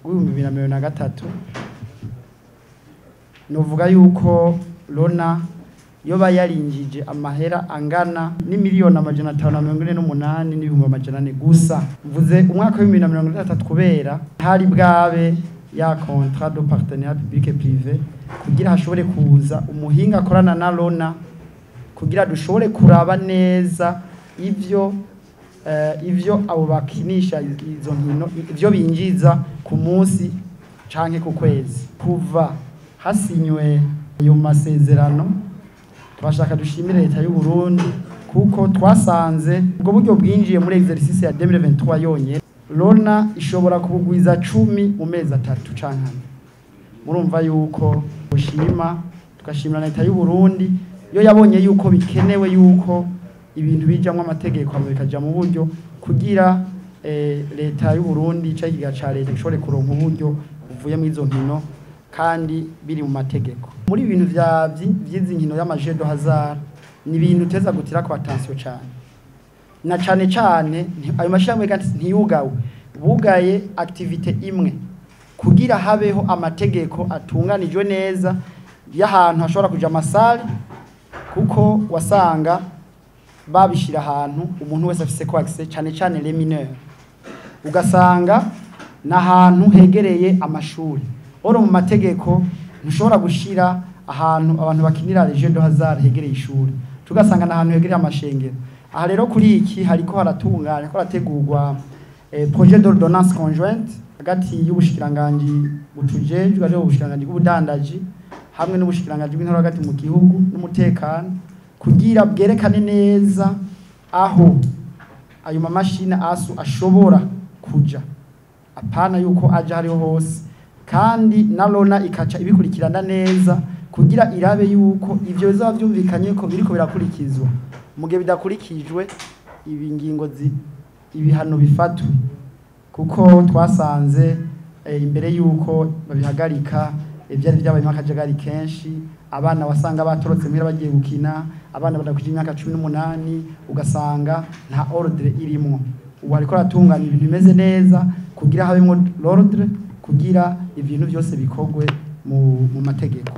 w'2023 novuga yuko Lona yoba yarinjije amahera angana n'imiliyoni 548 n'ibihumbi 400 gusa. Mvuze umwaka wa 2023 kubera hari bwabe ya contrat de partenariat public et privé kugira hashobore kuza umuhinga akorana na Lona kugira dushobore kuraba neza ivyo abo bakinisha izo nkino ivyo binjiza ku munsi canke ku kwezi. Kuva hasinywe ayo masezerano twashaka dushimire leta y'u Burundi kuko twasanze ubwo buryo bwinjiye muri exercice ya 2023 yonye Lona ishobora kubugwiza 10 mu mezi 3 canke. Murumva yuko ushima tukashimira leta y'u Burundi yo yabonye yuko bikenewe yuko ibintu bijamwe amategeko bikaja mu buryo kugira leta y'u Burundi cyagiga ca leta ishobore kuronka uburyo uvuye mu izo nkino kandi biri mu mategeko. Muri ibintu vy'izi nkino y'amajeu de hasard ni ibintu teza gutira ko attention cyane na cyane ayo mashyamwe kandi ntiyugawe bugaye activité imwe kugira habeho amategeko atunganijwe neza y'ahantu hashobora kuja amasale kuko wasanga babishira ahantu umuntu wese afise ko accès cyane les mineurs ugasanga na ahantu hegereye amashuri. Oro mu mategeko ntushobora gushira ahantu abantu bakinira les jeux de hasard hegereye ishuri tugasanga na ahantu hegereye amashengero. Aha rero kuri iki hariko haratunganya ko rategurwa projet d'ordonnance conjointe hagati y'ubushikiranganje butujejwe ari ubushikiranganje bw'ubudandaji hamwe n'ubushikiranganje bw'intore hagati mu gihugu n'umutekano kugira bwerekane neza aho ayo mamashine asu ashobora kuja apana yuko aje hariho hose kandi na Lona ikaca ibikurikirana neza kugira irabe yuko ivyo bizaba byumvikanye ko biriko birakurikizwa mugihe bidakurikijwe ibingingo ibihano bifatwe kuko twasanze imbere yuko babihagarika ivyari byabaye makajagari kenshi abana wasanga batorotse mpira bagiye gukina abana badakwije imyaka 18 ugasanga nta ordre irimo. Ubu ariko ratunganya ibintu bimeze neza kugira habemo l'ordre kugira ibintu byose bikogwe mu mategeko.